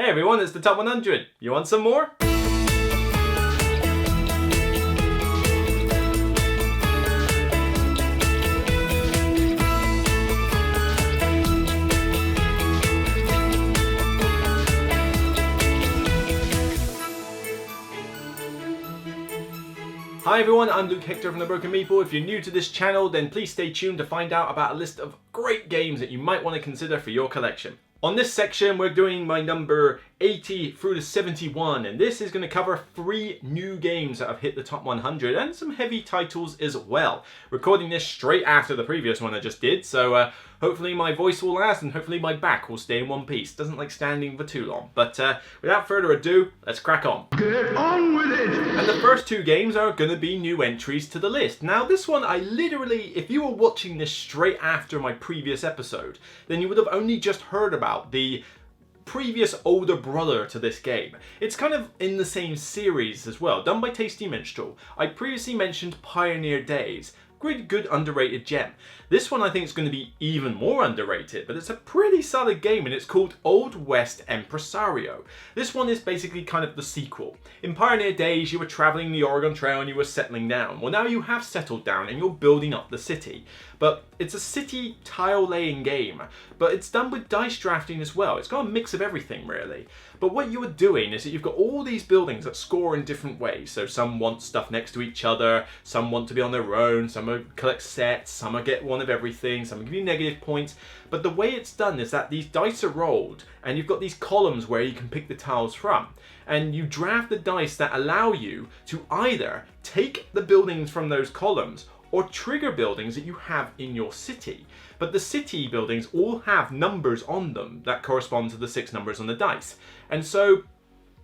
Hey everyone, it's the Top 100. You want some more? Hi everyone, I'm Luke Hector from the Broken Meeple. If you're new to this channel, then please stay tuned to find out about a list of great games that you might want to consider for your collection. On this section, we're doing my number 80 through to 71, and this is going to cover 3 new games that have hit the top 100 and some heavy titles as well. Recording this straight after the previous one I just did, so hopefully my voice will last and hopefully my back will stay in one piece. Doesn't like standing for too long. But without further ado, let's crack on. Get on with it! And the first 2 games are going to be new entries to the list. Now this one, I literally, if you were watching this straight after my previous episode, then you would have only just heard about the previous older brother to this game. It's kind of in the same series as well, done by Tasty Minstrel. I previously mentioned Pioneer Days. Really good underrated gem. This one I think is going to be even more underrated, but it's a pretty solid game and it's called Old West Empresario. This one is basically kind of the sequel. In Pioneer Days you were traveling the Oregon Trail and you were settling down. Well, now you have settled down and you're building up the city. But it's a city tile laying game, but it's done with dice drafting as well. It's got a mix of everything really. But what you are doing is that you've got all these buildings that score in different ways. So some want stuff next to each other, some want to be on their own, some collect sets, some get one of everything, some give you negative points. But the way it's done is that these dice are rolled and you've got these columns where you can pick the tiles from. And you draft the dice that allow you to either take the buildings from those columns or trigger buildings that you have in your city. But the city buildings all have numbers on them that correspond to the 6 numbers on the dice. And so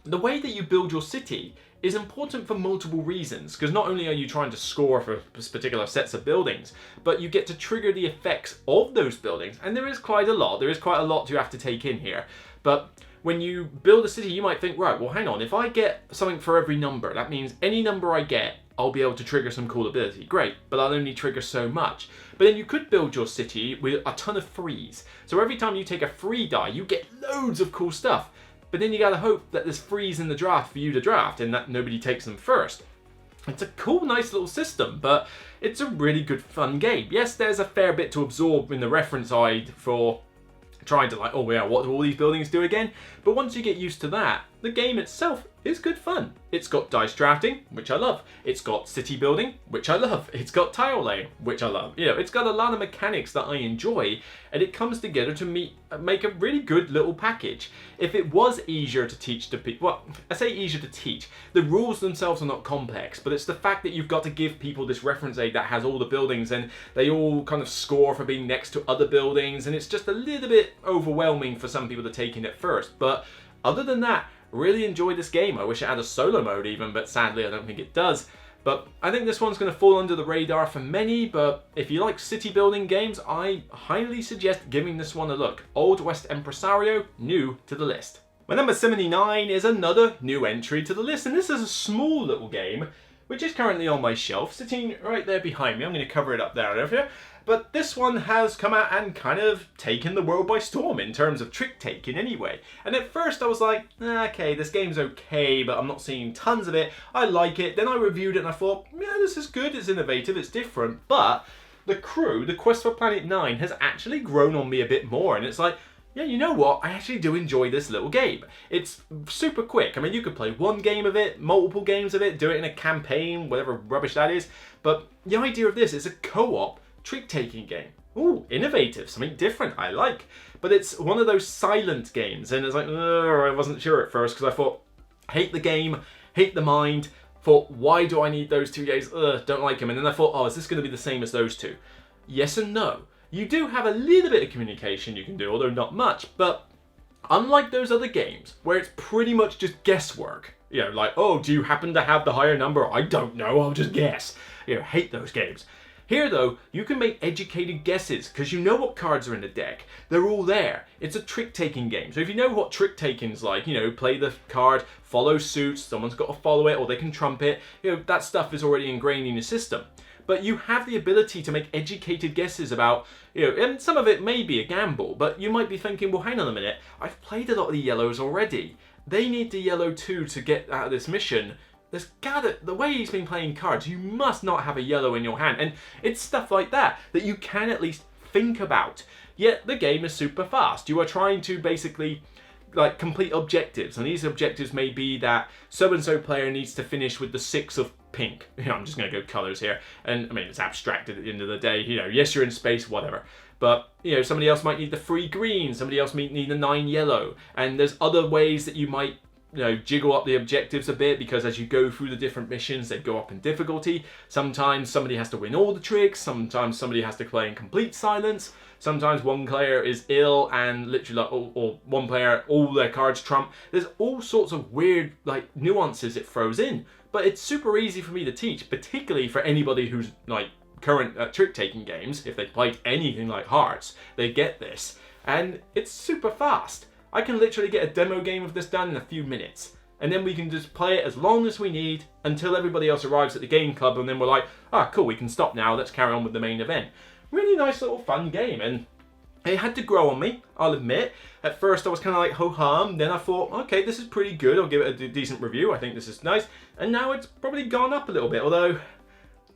the way that you build your city is important for multiple reasons, because not only are you trying to score for particular sets of buildings, but you get to trigger the effects of those buildings. And there is quite a lot you have to take in here. But when you build a city, you might think, right, well hang on, if I get something for every number, that means any number I get, I'll be able to trigger some cool ability. Great, but I'll only trigger so much. But then you could build your city with a ton of threes. So every time you take a 3 die, you get loads of cool stuff. But then you gotta hope that there's 3s in the draft for you to draft and that nobody takes them first. It's a cool, nice little system, but it's a really good, fun game. Yes, there's a fair bit to absorb in the reference side for trying to like, oh yeah, what do all these buildings do again? But once you get used to that, the game itself is good fun. It's got dice drafting, which I love. It's got city building, which I love. It's got tile laying, which I love. You know, it's got a lot of mechanics that I enjoy, and it comes together to make a really good little package. If it was easier to teach to people, well, I say easier to teach, the rules themselves are not complex, but it's the fact that you've got to give people this reference aid that has all the buildings and they all kind of score for being next to other buildings, and it's just a little bit overwhelming for some people to take in at first. But other than that, really enjoyed this game. I wish it had a solo mode even, but sadly I don't think it does. But I think this one's going to fall under the radar for many, but if you like city building games, I highly suggest giving this one a look. Old West Empresario, new to the list. My number 79 is another new entry to the list, and this is a small little game, which is currently on my shelf, sitting right there behind me. I'm going to cover it up there over here. But this one has come out and kind of taken the world by storm in terms of trick-taking anyway. And at first I was like, okay, this game's okay, but I'm not seeing tons of it. I like it. Then I reviewed it and I thought, yeah, this is good, it's innovative, it's different. But the crew, the Quest for Planet 9, has actually grown on me a bit more. And it's like, yeah, you know what? I actually do enjoy this little game. It's super quick. I mean, you could play one game of it, multiple games of it, do it in a campaign, whatever rubbish that is. But the idea of this is a co-op trick-taking game. Ooh, innovative, something different, I like. But it's one of those silent games, and it's like, I wasn't sure at first, because I thought, hate the game, hate the mind, thought, why do I need those 2 games? Don't like them. And then I thought, oh, is this going to be the same as those 2? Yes and no. You do have a little bit of communication you can do, although not much, but unlike those other games, where it's pretty much just guesswork, you know, like, oh, do you happen to have the higher number? I don't know, I'll just guess. You know, hate those games. Here though, you can make educated guesses because you know what cards are in the deck. They're all there. It's a trick-taking game. So if you know what trick-taking's like, you know, play the card, follow suit, someone's got to follow it, or they can trump it, you know, that stuff is already ingrained in your system. but you have the ability to make educated guesses about, and some of it may be a gamble, but you might be thinking, well, hang on a minute, I've played a lot of the yellows already. They need the yellow too to get out of this mission. The way he's been playing cards, you must not have a yellow in your hand. And it's stuff like that you can at least think about. Yet the game is super fast. You are trying to basically complete objectives, and these objectives may be that so-and-so player needs to finish with the 6 of pink. I'm just going to go colors here, and I mean, it's abstracted at the end of the day. Yes, you're in space, whatever. But somebody else might need the 3 green, somebody else might need the 9 yellow, and there's other ways that you might jiggle up the objectives a bit, because as you go through the different missions, they go up in difficulty. Sometimes somebody has to win all the tricks, sometimes somebody has to play in complete silence, sometimes one player is ill and literally or one player, all their cards trump. There's all sorts of weird nuances it throws in, but it's super easy for me to teach, particularly for anybody who's current trick-taking games. If they played anything like Hearts, they get this, and it's super fast. I can literally get a demo game of this done in a few minutes, and then we can just play it as long as we need until everybody else arrives at the game club, and then we're like, cool, we can stop now, let's carry on with the main event. Really nice little fun game, and it had to grow on me, I'll admit. At first I was kind of like ho-hum, then I thought, okay, this is pretty good, I'll give it a decent review, I think this is nice, and now it's probably gone up a little bit, although,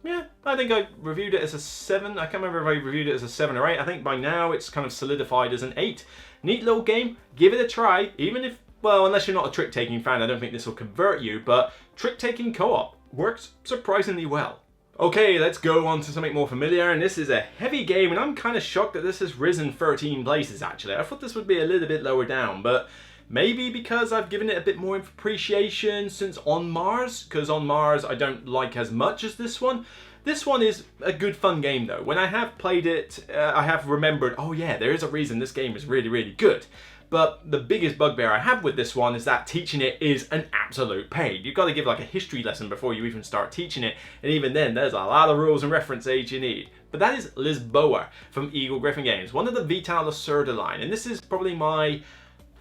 yeah, I think I reviewed it as a 7. I can't remember if I reviewed it as a 7 or 8. I think by now it's kind of solidified as an 8. Neat little game, give it a try, even if, well, unless you're not a trick-taking fan, I don't think this will convert you, but trick-taking co-op works surprisingly well. Okay, let's go on to something more familiar, and this is a heavy game, and I'm kind of shocked that this has risen 13 places, actually. I thought this would be a little bit lower down, but maybe because I've given it a bit more appreciation since On Mars, because On Mars I don't like as much as this one. This one is a good fun game though. When I have played it, I have remembered, oh yeah, there is a reason this game is really, really good. But the biggest bugbear I have with this one is that teaching it is an absolute pain. You've got to give a history lesson before you even start teaching it, and even then there's a lot of rules and reference aids you need. But that is Lisboa from Eagle Gryphon Games, one of the Vital Lacerda line, and this is probably my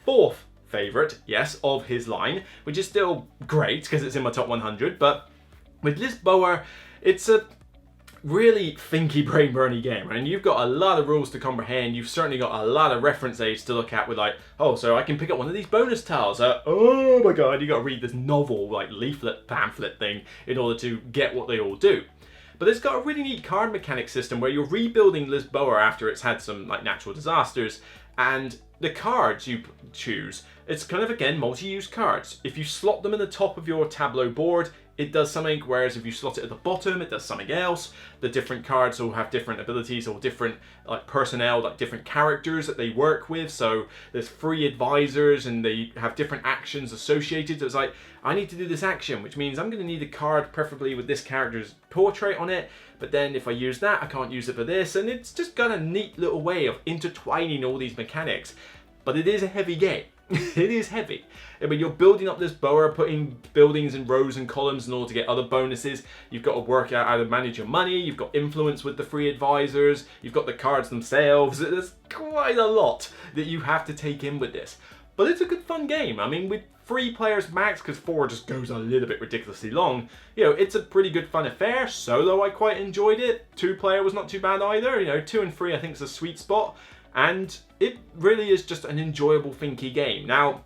4th favourite, yes, of his line, which is still great because it's in my top 100, but with Lisboa, it's a really thinky, brain-burny game, and you've got a lot of rules to comprehend. You've certainly got a lot of reference aids to look at with oh, so I can pick up one of these bonus tiles. Oh my god, you got to read this novel, leaflet, pamphlet thing in order to get what they all do. But it's got a really neat card mechanic system where you're rebuilding Lisboa after it's had some natural disasters, and the cards you choose, it's kind of, again, multi-use cards. If you slot them in the top of your tableau board, it does something, whereas if you slot it at the bottom, it does something else. The different cards will have different abilities or different personnel, different characters that they work with. So there's 3 advisors and they have different actions associated. So it's I need to do this action, which means I'm going to need a card preferably with this character's portrait on it. But then if I use that, I can't use it for this. And it's just got a neat little way of intertwining all these mechanics. But it is a heavy game. It is heavy. I mean, you're building up this boa, putting buildings in rows and columns in order to get other bonuses. You've got to work out how to manage your money. You've got influence with the 3 advisors. You've got the cards themselves. There's quite a lot that you have to take in with this. But it's a good fun game. I mean, with 3 players max, because 4 just goes a little bit ridiculously long, it's a pretty good fun affair. Solo, I quite enjoyed it. 2-player was not too bad either. 2 and 3 I think is a sweet spot. And it really is just an enjoyable, thinky game. Now,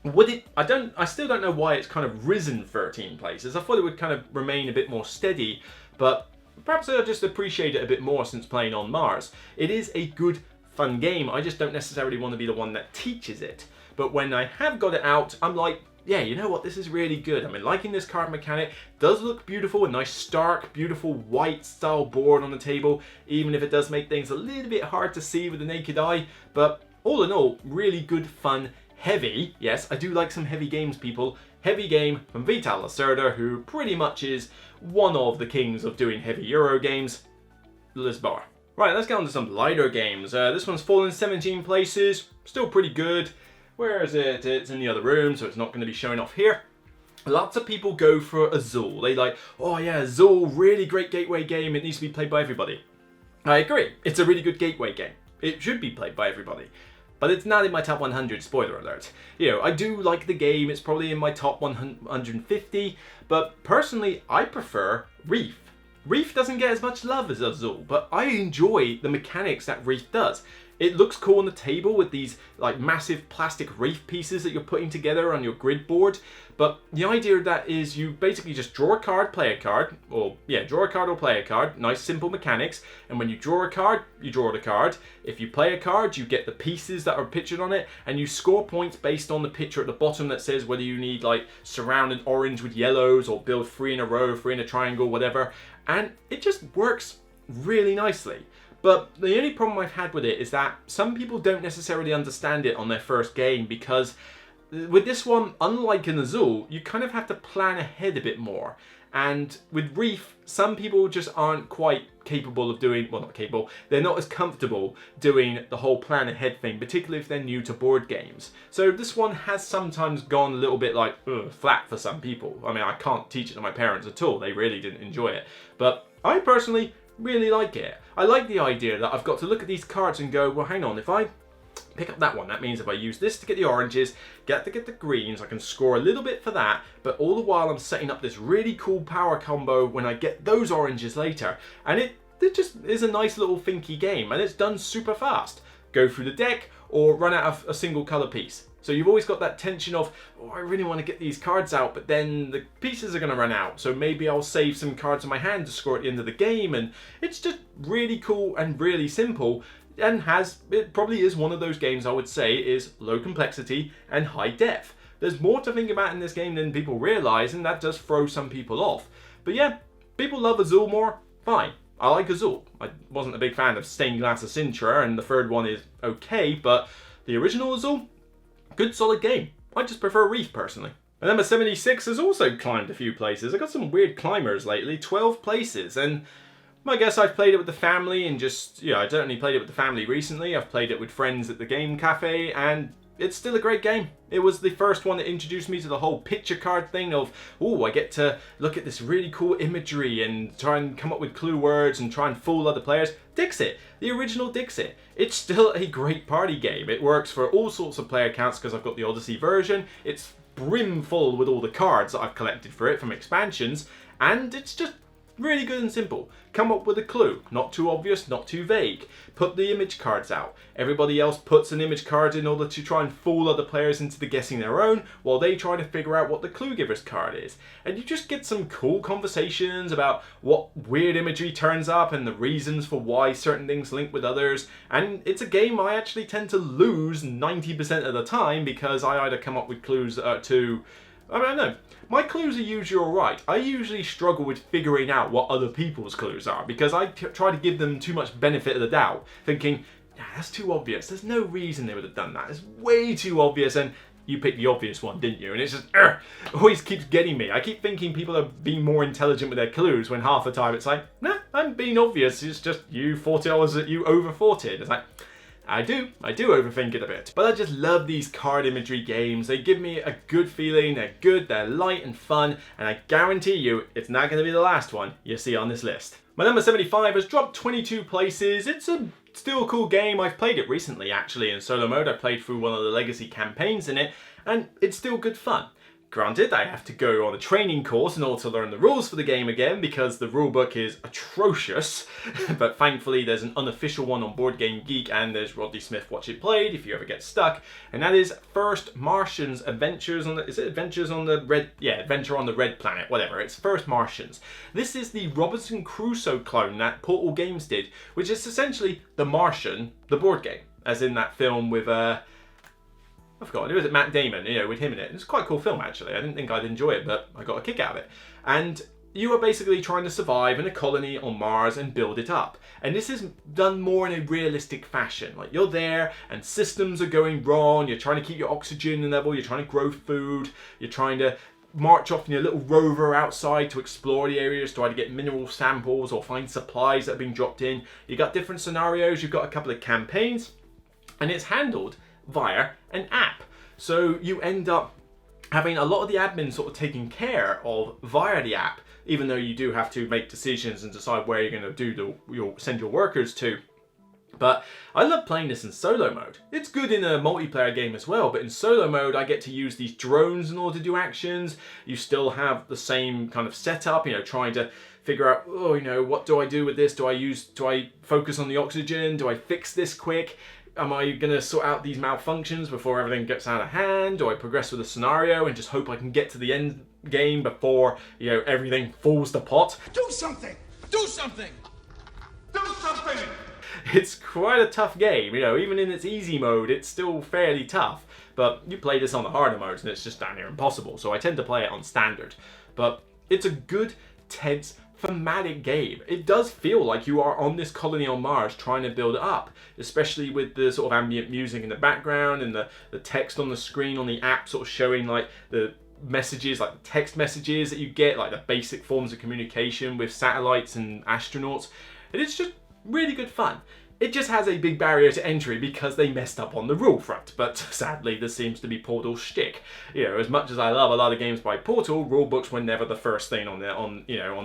I still don't know why it's kind of risen 13 places. I thought it would kind of remain a bit more steady, but perhaps I'll just appreciate it a bit more since playing On Mars. It is a good, fun game. I just don't necessarily want to be the one that teaches it. But when I have got it out, I'm like, yeah, you know what, this is really good. I mean, liking this card mechanic. Does look beautiful, a nice stark, beautiful white style board on the table, even if it does make things a little bit hard to see with the naked eye. But all in all, really good fun, heavy. Yes, I do like some heavy games, people. Heavy game from Vital Lacerda, who pretty much is one of the kings of doing heavy Euro games, Lisboa. Right, let's get on to some lighter games. This one's fallen 17 places, still pretty good. Where is it? It's in the other room, so it's not going to be showing off here. Lots of people go for Azul. They oh yeah, Azul, really great gateway game. It needs to be played by everybody. I agree. It's a really good gateway game. It should be played by everybody. But it's not in my top 100, spoiler alert. I do like the game. It's probably in my top 150. But personally, I prefer Reef. Reef doesn't get as much love as Azul, but I enjoy the mechanics that Reef does. It looks cool on the table with these like massive plastic reef pieces that you're putting together on your grid board. But the idea of that is you basically just draw a card, play a card, or yeah, draw a card or play a card. Nice simple mechanics. And when you draw a card, you draw the card. If you play a card, you get the pieces that are pictured on it, and you score points based on the picture at the bottom that says whether you need like surround an orange with yellows or build 3 in a row, 3 in a triangle, whatever. And it just works really nicely. But the only problem I've had with it is that some people don't necessarily understand it on their first game, because with this one, unlike in Azul, you kind of have to plan ahead a bit more. And with Reef, some people just aren't quite capable of doing, well, not capable, they're not as comfortable doing the whole plan ahead thing, particularly if they're new to board games. So this one has sometimes gone a little bit like flat for some people. I mean, I can't teach it to my parents at all. They really didn't enjoy it. But I personally really like it. I like the idea that I've got to look at these cards and go, well, hang on, if I pick up that one, that means if I use this to get the oranges, get the greens, I can score a little bit for that, but all the while I'm setting up this really cool power combo when I get those oranges later. And it just is a nice little thinky game, and it's done super fast. Go through the deck or run out of a single color piece. So you've always got that tension of, oh, I really want to get these cards out, but then the pieces are going to run out. So maybe I'll save some cards in my hand to score at the end of the game. And it's just really cool and really simple, and it probably is one of those games I would say is low complexity and high depth. There's more to think about in this game than people realize, and that does throw some people off. But yeah, people love Azul more, fine. I like Azul. I wasn't a big fan of Stained Glass of Sintra, and the third one is okay, but the original Azul, good solid game. I just prefer Reef personally. And number 76 has also climbed a few places. I got some weird climbers lately, 12 places, and I guess I've played it with the family and just, yeah, I only played it with the family recently. I've played it with friends at the game cafe, and it's still a great game. It was the first one that introduced me to the whole picture card thing of, oh, I get to look at this really cool imagery and try and come up with clue words and try and fool other players. Dixit, the original Dixit. It's still a great party game. It works for all sorts of player counts because I've got the Odyssey version. It's brimful with all the cards that I've collected for it from expansions, and it's just really good and simple. Come up with a clue. Not too obvious, not too vague. Put the image cards out. Everybody else puts an image card in order to try and fool other players into the guessing their own, while they try to figure out what the clue giver's card is. And you just get some cool conversations about what weird imagery turns up and the reasons for why certain things link with others. And it's a game I actually tend to lose 90% of the time, because I either come up with clues that are too, I don't know. My clues are usually alright. I usually struggle with figuring out what other people's clues are, because I try to give them too much benefit of the doubt, thinking, nah, that's too obvious. There's no reason they would have done that. It's way too obvious, and you picked the obvious one, didn't you? And it's just, always keeps getting me. I keep thinking people are being more intelligent with their clues, when half the time it's like, nah, I'm being obvious. It's just you thought it was that you overthought it. It's like, I do overthink it a bit. But I just love these card imagery games. They give me a good feeling, they're good, they're light and fun, and I guarantee you it's not going to be the last one you see on this list. My number 75 has dropped 22 places. It's still a cool game. I've played it recently actually in solo mode. I played through one of the legacy campaigns in it, and it's still good fun. Granted, I have to go on a training course in order to learn the rules for the game again, because the rulebook is atrocious. But thankfully there's an unofficial one on Board Game Geek, and there's Rodney Smith Watch It Played if you ever get stuck. And that is First Martians Adventures on the, is it Adventures on the Red, yeah, Adventure on the Red Planet, whatever. It's First Martians. This is the Robinson Crusoe clone that Portal Games did, which is essentially The Martian, the board game, as in that film with I forgot, it was Matt Damon, you know, with him in it. It's quite a cool film actually. I didn't think I'd enjoy it, but I got a kick out of it. And you are basically trying to survive in a colony on Mars and build it up. And this is done more in a realistic fashion. Like, you're there and systems are going wrong, you're trying to keep your oxygen level, you're trying to grow food, you're trying to march off in your little rover outside to explore the areas, try to get mineral samples or find supplies that have been dropped in. You got different scenarios, you've got a couple of campaigns, and it's handled via an app. So you end up having a lot of the admin sort of taken care of via the app, even though you do have to make decisions and decide where you're going to send your workers to. But I love playing this in solo mode. It's good in a multiplayer game as well, but in solo mode I get to use these drones in order to do actions. You still have the same kind of setup, trying to figure out, what do I do with this? Do I focus on the oxygen? Do I fix this quick? Am I going to sort out these malfunctions before everything gets out of hand? Do I progress with the scenario and just hope I can get to the end game before, everything falls to pot? Do something! Do something! Do something! It's quite a tough game, even in its easy mode, it's still fairly tough. But you play this on the harder modes and it's just damn near impossible, so I tend to play it on standard. But it's a good, tense, thematic game. It does feel like you are on this colony on Mars trying to build it up, especially with the sort of ambient music in the background and the text on the screen on the app sort of showing like the messages, like the text messages that you get, like the basic forms of communication with satellites and astronauts. And it's just really good fun. It just has a big barrier to entry because they messed up on the rule front, but sadly this seems to be Portal's shtick. As much as I love a lot of games by Portal, rulebooks were never the first thing on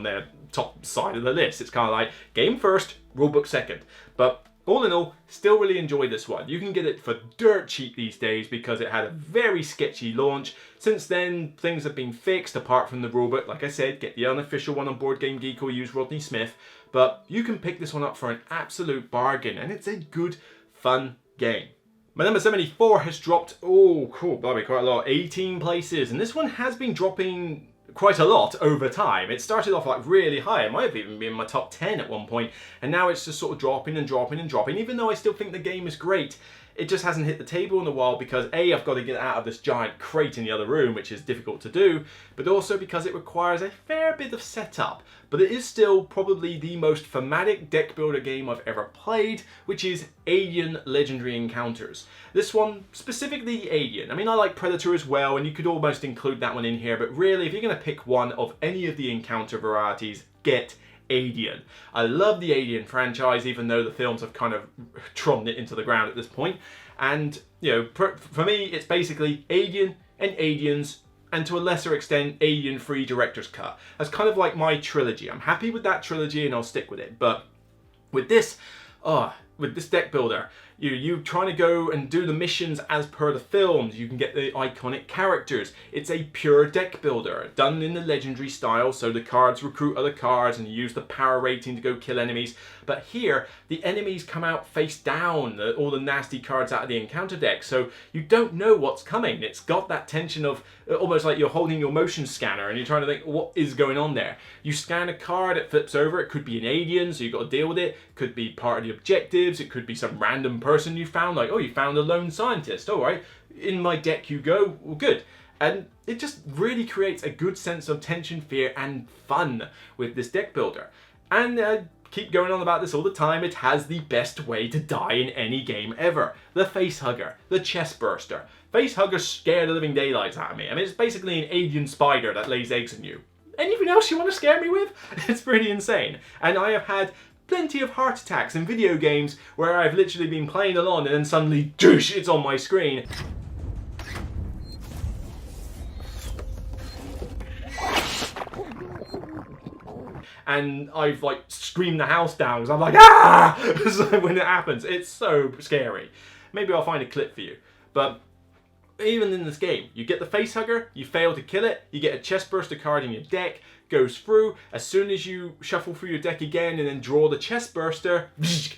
their top side of the list. It's kind of like game first, rulebook second. But all in all, still really enjoyed this one. You can get it for dirt cheap these days because it had a very sketchy launch. Since then, things have been fixed apart from the rulebook. Like I said, get the unofficial one on Board Game Geek or use Rodney Smith. But you can pick this one up for an absolute bargain, and it's a good, fun game. My number 74 has dropped, quite a lot, 18 places, and this one has been dropping quite a lot over time. It started off like really high. It might have even been in my top 10 at one point, and now it's just sort of dropping and dropping and dropping, even though I still think the game is great. It just hasn't hit the table in a while because A, I've got to get it out of this giant crate in the other room, which is difficult to do, but also because it requires a fair bit of setup. But it is still probably the most thematic deck builder game I've ever played, which is Alien Legendary Encounters. This one, specifically Alien. I mean, I like Predator as well, and you could almost include that one in here, but really, if you're going to pick one of any of the Encounter varieties, get Alien. I love the Alien franchise, even though the films have kind of trodden it into the ground at this point. And, for me, it's basically Alien and Aliens, and to a lesser extent, Alien Free Director's Cut. That's kind of like my trilogy. I'm happy with that trilogy and I'll stick with it. But with this deck builder, you're trying to go and do the missions as per the films. You can get the iconic characters. It's a pure deck builder, done in the legendary style, so the cards recruit other cards and you use the power rating to go kill enemies. But here, the enemies come out face down, all the nasty cards out of the encounter deck, so you don't know what's coming. It's got that tension of almost like you're holding your motion scanner and you're trying to think, what is going on there? You scan a card, it flips over, it could be an alien, so you've got to deal with it. It could be part of the objectives, it could be some random person you found, like, you found a lone scientist, alright, in my deck you go, well, good. And it just really creates a good sense of tension, fear, and fun with this deck builder. And keep going on about this all the time, it has the best way to die in any game ever. The face hugger, the chest burster. Face huggers scare the living daylights out of me. I mean, it's basically an alien spider that lays eggs in you. Anything else you want to scare me with? It's pretty insane. And I have had plenty of heart attacks in video games where I've literally been playing along and then suddenly, doosh, it's on my screen. And I've like screamed the house down because I'm like, ah! So when it happens, it's so scary. Maybe I'll find a clip for you. But even in this game, you get the face hugger, you fail to kill it, you get a chest burster card in your deck, goes through, as soon as you shuffle through your deck again and then draw the chest burster,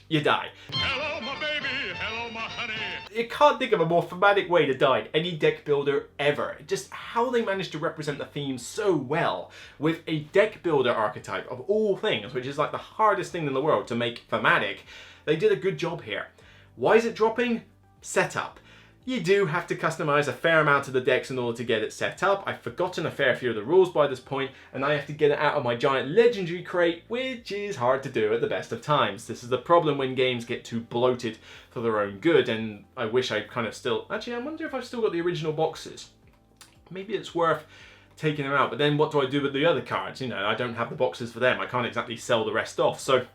you die. Hello, my baby. Hello, my honey. You can't think of a more thematic way to die in any deck builder ever. Just how they managed to represent the theme so well with a deck builder archetype of all things, which is like the hardest thing in the world to make thematic. They did a good job here. Why is it dropping? Setup. You do have to customize a fair amount of the decks in order to get it set up. I've forgotten a fair few of the rules by this point, and I have to get it out of my giant legendary crate, which is hard to do at the best of times. This is the problem when games get too bloated for their own good, and I wish I kind of still... Actually, I wonder if I've still got the original boxes. Maybe it's worth taking them out, but then what do I do with the other cards? I don't have the boxes for them. I can't exactly sell the rest off, so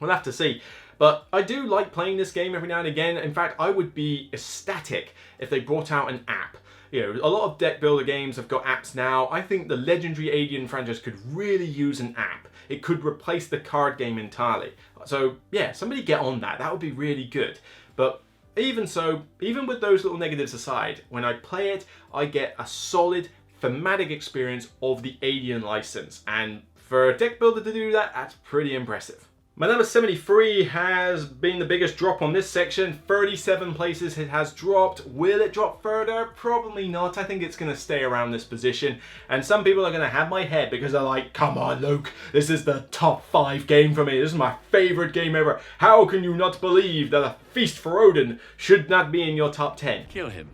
we'll have to see. But I do like playing this game every now and again. In fact, I would be ecstatic if they brought out an app. You know, a lot of deck builder games have got apps now. I think the legendary Alien franchise could really use an app. It could replace the card game entirely. So yeah, somebody get on that. That would be really good. But even so, even with those little negatives aside, when I play it, I get a solid thematic experience of the Alien license. And for a deck builder to do that, that's pretty impressive. My number 73 has been the biggest drop on this section. 37 places it has dropped. Will it drop further? Probably not. I think it's going to stay around this position. And some people are going to have my head because they're like, come on, Luke, this is the top 5 game for me. This is my favorite game ever. How can you not believe that A Feast for Odin should not be in your top 10? Kill him.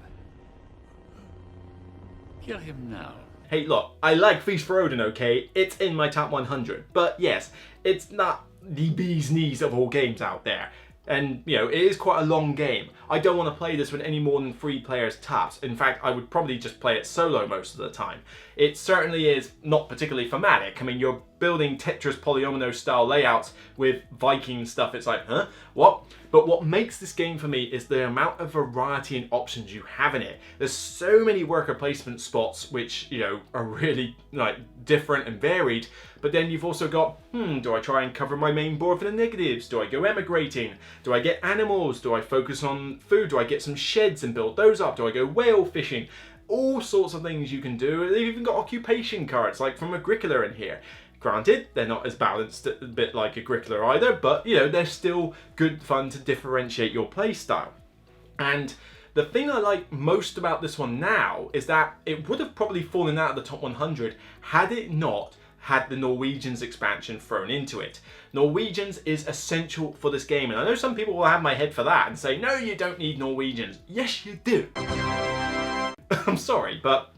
Kill him now. Hey, look, I like Feast for Odin, okay? It's in my top 100. But yes, it's not the bee's knees of all games out there. And, you know, it is quite a long game. I don't want to play this with any more than 3 players tops. In fact, I would probably just play it solo most of the time. It certainly is not particularly thematic. I mean, you're building Tetris Polyomino style layouts with Viking stuff. It's like, huh? What? But what makes this game for me is the amount of variety and options you have in it. There's so many worker placement spots which, you know, are really like different and varied. But then you've also got, do I try and cover my main board for the negatives? Do I go emigrating? Do I get animals? Do I focus on food? Do I get some sheds and build those up? Do I go whale fishing? All sorts of things you can do. They've even got occupation cards like from Agricola in here. Granted, they're not as balanced a bit like Agricola either, but you know, they're still good fun to differentiate your play style. And the thing I like most about this one now is that it would have probably fallen out of the top 100 had it not had the Norwegians expansion thrown into it. Norwegians is essential for this game, and I know some people will have my head for that and say, no, you don't need Norwegians. Yes, you do. I'm sorry, but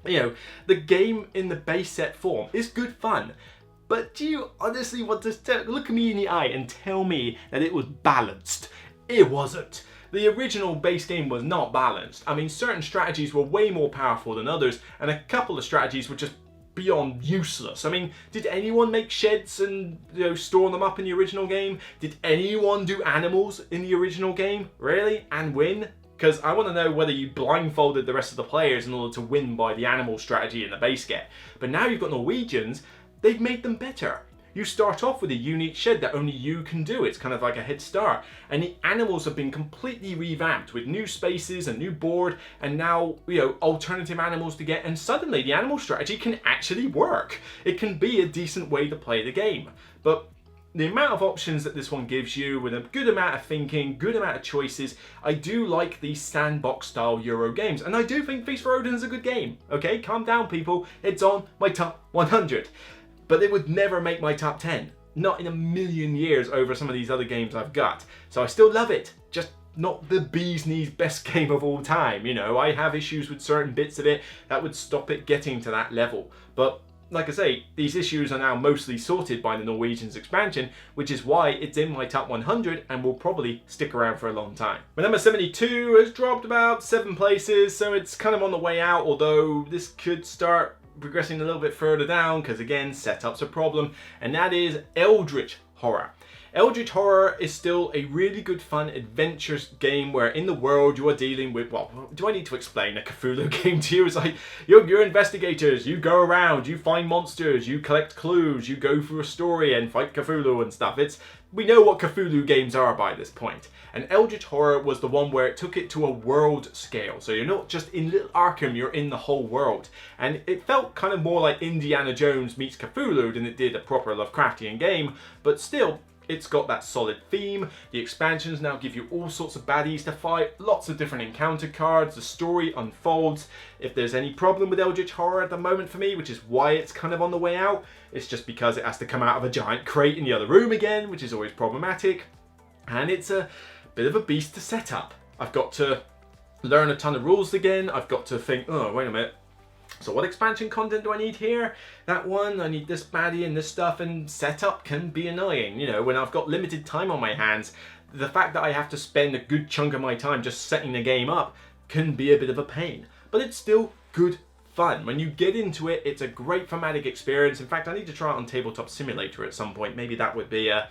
you know, the game in the base set form is good fun. But do you honestly want to look me in the eye and tell me that it was balanced? It wasn't. The original base game was not balanced. I mean, certain strategies were way more powerful than others, and a couple of strategies were just beyond useless. I mean, did anyone make sheds and, you know, store them up in the original game? Did anyone do animals in the original game? Really? And win? Because I want to know whether you blindfolded the rest of the players in order to win by the animal strategy in the base get. But now you've got Norwegians, they've made them better. You start off with a unique shed that only you can do. It's kind of like a head start. And the animals have been completely revamped with new spaces, a new board, and now, you know, alternative animals to get. And suddenly the animal strategy can actually work. It can be a decent way to play the game. But the amount of options that this one gives you with a good amount of thinking, good amount of choices, I do like these sandbox style Euro games. And I do think Feast for Odin is a good game. Okay, calm down people, it's on my top 100. But it would never make my top 10. Not in a million years over some of these other games I've got. So I still love it, just not the bee's knees best game of all time. You know, I have issues with certain bits of it that would stop it getting to that level. But like I say, these issues are now mostly sorted by the Norwegians expansion, which is why it's in my top 100 and will probably stick around for a long time. My number 72 has dropped about 7 places, so it's kind of on the way out, although this could start progressing a little bit further down because again, setup's a problem, and that is Eldritch Horror. Eldritch Horror is still a really good fun adventure game where in the world you are dealing with, well, do I need to explain a Cthulhu game to you? It's like, you're investigators, you go around, you find monsters, you collect clues, you go through a story and fight Cthulhu and stuff. We know what Cthulhu games are by this point. And Eldritch Horror was the one where it took it to a world scale. So you're not just in Little Arkham, you're in the whole world. And it felt kind of more like Indiana Jones meets Cthulhu than it did a proper Lovecraftian game, but still, it's got that solid theme. The expansions now give you all sorts of baddies to fight, lots of different encounter cards, the story unfolds. If there's any problem with Eldritch Horror at the moment for me, which is why it's kind of on the way out, it's just because it has to come out of a giant crate in the other room again, which is always problematic. And it's a bit of a beast to set up. I've got to learn a ton of rules again. I've got to think, oh, wait a minute. So what expansion content do I need here? That one, I need this baddie and this stuff, and setup can be annoying. You know, when I've got limited time on my hands, the fact that I have to spend a good chunk of my time just setting the game up can be a bit of a pain. But it's still good fun. When you get into it, it's a great thematic experience. In fact, I need to try it on Tabletop Simulator at some point. Maybe that would be a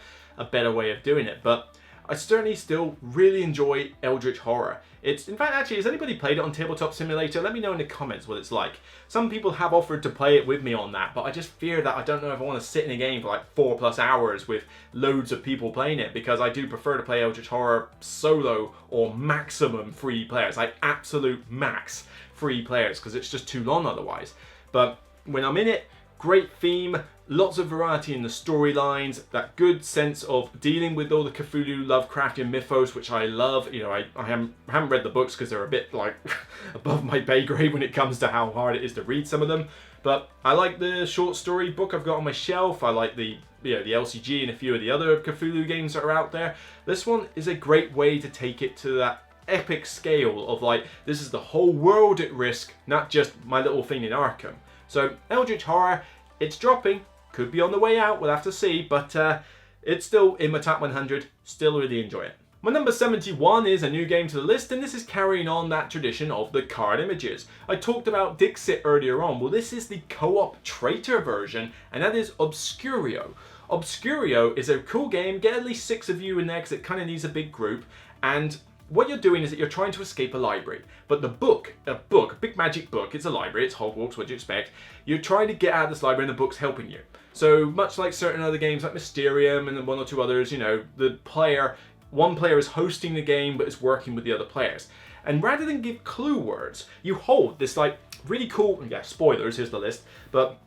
better way of doing it. But I certainly still really enjoy Eldritch Horror. In fact, actually, has anybody played it on Tabletop Simulator? Let me know in the comments what it's like. Some people have offered to play it with me on that, but I just fear that I don't know if I want to sit in a game for like 4+ hours with loads of people playing it, because I do prefer to play Eldritch Horror solo or maximum 3 players, like absolute max 3 players, because it's just too long otherwise. But when I'm in it, great theme, lots of variety in the storylines, that good sense of dealing with all the Cthulhu Lovecraftian mythos, which I love. You know, I haven't read the books because they're a bit like above my pay grade when it comes to how hard it is to read some of them. But I like the short story book I've got on my shelf. I like the LCG and a few of the other Cthulhu games that are out there. This one is a great way to take it to that epic scale of like, this is the whole world at risk, not just my little thing in Arkham. So Eldritch Horror, it's dropping, could be on the way out, we'll have to see, but it's still in my top 100, still really enjoy it. My number 71 is a new game to the list, and this is carrying on that tradition of the card images. I talked about Dixit earlier on. Well, this is the co-op traitor version, and that is Obscurio. Obscurio is a cool game, get at least 6 of you in there because it kind of needs a big group, and what you're doing is that you're trying to escape a library. But the book, a big magic book, it's a library, it's Hogwarts, what do you expect? You're trying to get out of this library and the book's helping you. So much like certain other games like Mysterium and then 1 or 2 others, you know, one player is hosting the game but is working with the other players. And rather than give clue words, you hold this like really cool, spoilers, here's the list, but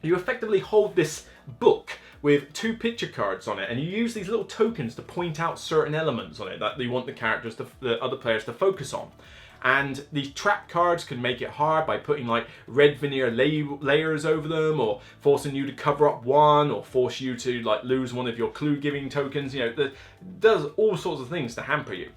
you effectively hold this book with 2 picture cards on it, and you use these little tokens to point out certain elements on it that you want the other players to focus on. And these trap cards can make it hard by putting like red veneer layers over them, or forcing you to cover up one, or force you to like lose one of your clue giving tokens. You know, it does all sorts of things to hamper you.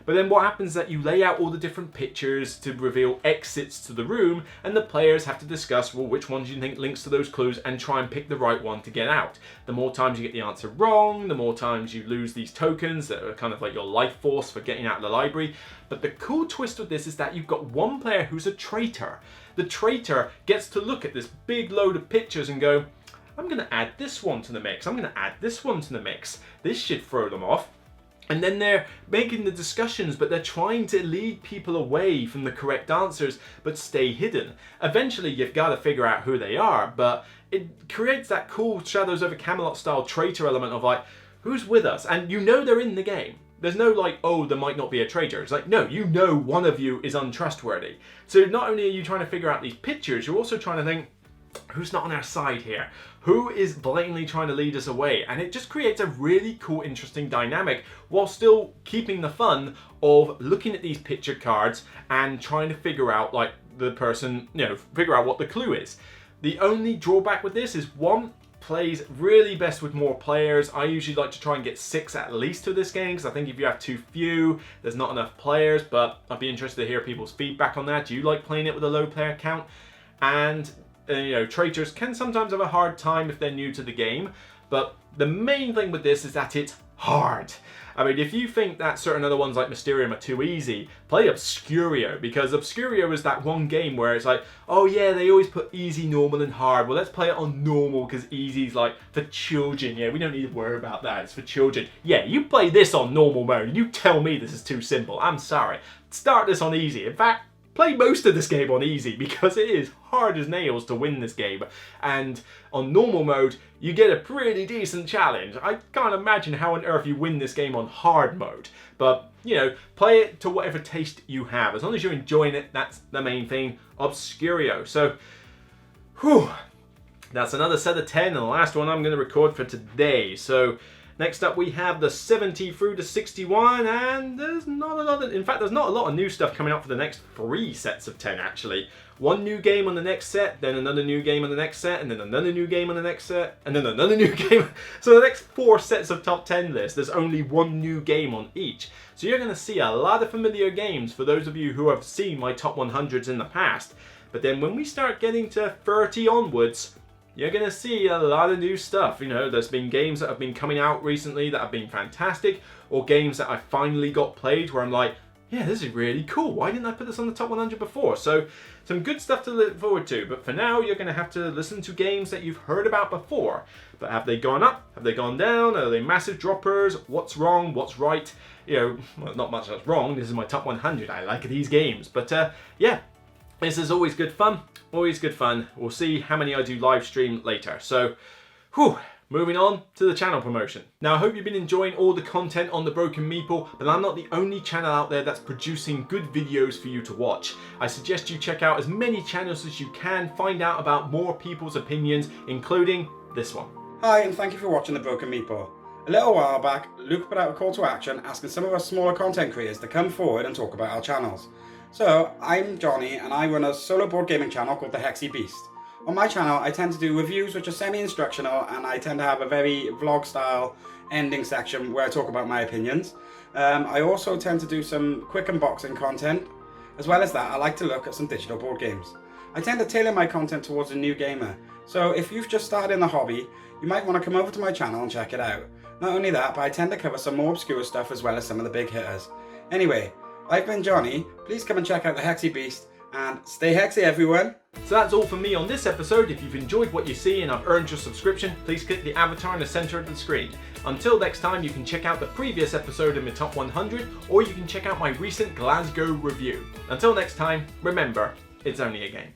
But then what happens is that you lay out all the different pictures to reveal exits to the room, and the players have to discuss, well, which ones you think links to those clues and try and pick the right one to get out. The more times you get the answer wrong, the more times you lose these tokens that are kind of like your life force for getting out of the library. But the cool twist with this is that you've got one player who's a traitor. The traitor gets to look at this big load of pictures and go, I'm going to add this one to the mix, I'm going to add this one to the mix. This should throw them off. And then they're making the discussions, but they're trying to lead people away from the correct answers, but stay hidden. Eventually, you've got to figure out who they are, but it creates that cool Shadows over Camelot style traitor element of like, who's with us? And you know they're in the game. There's no like, oh, there might not be a traitor. It's like, no, you know one of you is untrustworthy. So not only are you trying to figure out these pictures, you're also trying to think, who's not on our side here? Who is blatantly trying to lead us away? And it just creates a really cool, interesting dynamic while still keeping the fun of looking at these picture cards and trying to figure out like the person, figure out what the clue is. The only drawback with this is one, plays really best with more players. I usually like to try and get 6 at least to this game, because I think if you have too few, there's not enough players, but I'd be interested to hear people's feedback on that. Do you like playing it with a low player count? And traitors can sometimes have a hard time if they're new to the game, but the main thing with this is that it's hard. I mean, if you think that certain other ones like Mysterium are too easy, play Obscurio, because Obscurio is that one game where it's like, oh yeah, they always put easy, normal, and hard. Well, let's play it on normal, because easy's like for children. Yeah, we don't need to worry about that. It's for children. Yeah, you play this on normal mode, and you tell me this is too simple. I'm sorry. Start this on easy. In fact, play most of this game on easy, because it is hard as nails to win this game. And on normal mode, you get a pretty decent challenge. I can't imagine how on earth you win this game on hard mode. But, play it to whatever taste you have. As long as you're enjoying it, that's the main thing. Obscurio. So, that's another set of 10, and the last one I'm going to record for today. So, next up we have the 70 through to 61, and there's not a lot of new stuff coming out for the next 3 sets of 10 actually. One new game on the next set, then another new game on the next set, and then another new game on the next set, and then another new game. So the next 4 sets of top 10 lists, there's only one new game on each. So you're going to see a lot of familiar games for those of you who have seen my top 100s in the past. But then when we start getting to 30 onwards, you're going to see a lot of new stuff. There's been games that have been coming out recently that have been fantastic, or games that I finally got played where I'm like, yeah, this is really cool. Why didn't I put this on the top 100 before? So some good stuff to look forward to. But for now, you're going to have to listen to games that you've heard about before. But have they gone up? Have they gone down? Are they massive droppers? What's wrong? What's right? You know, well, not much that's wrong. This is my top 100. I like these games. But yeah, this is always good fun. Always good fun. We'll see how many I do live stream later. So, whew. Moving on to the channel promotion. Now I hope you've been enjoying all the content on the Broken Meeple, but I'm not the only channel out there that's producing good videos for you to watch. I suggest you check out as many channels as you can, find out about more people's opinions, including this one. Hi, and thank you for watching the Broken Meeple. A little while back, Luke put out a call to action asking some of our smaller content creators to come forward and talk about our channels. So, I'm Johnny and I run a solo board gaming channel called the Hexy Beast. On my channel, I tend to do reviews which are semi-instructional, and I tend to have a very vlog-style ending section where I talk about my opinions. I also tend to do some quick unboxing content. As well as that, I like to look at some digital board games. I tend to tailor my content towards a new gamer. So if you've just started in the hobby, you might want to come over to my channel and check it out. Not only that, but I tend to cover some more obscure stuff as well as some of the big hitters. Anyway, I've been Johnny. Please come and check out the Hexy Beast, and stay hexy, everyone! So that's all from me on this episode. If you've enjoyed what you see and I've earned your subscription, please click the avatar in the center of the screen. Until next time, you can check out the previous episode in my top 100, or you can check out my recent Glasgow review. Until next time, remember, it's only a game.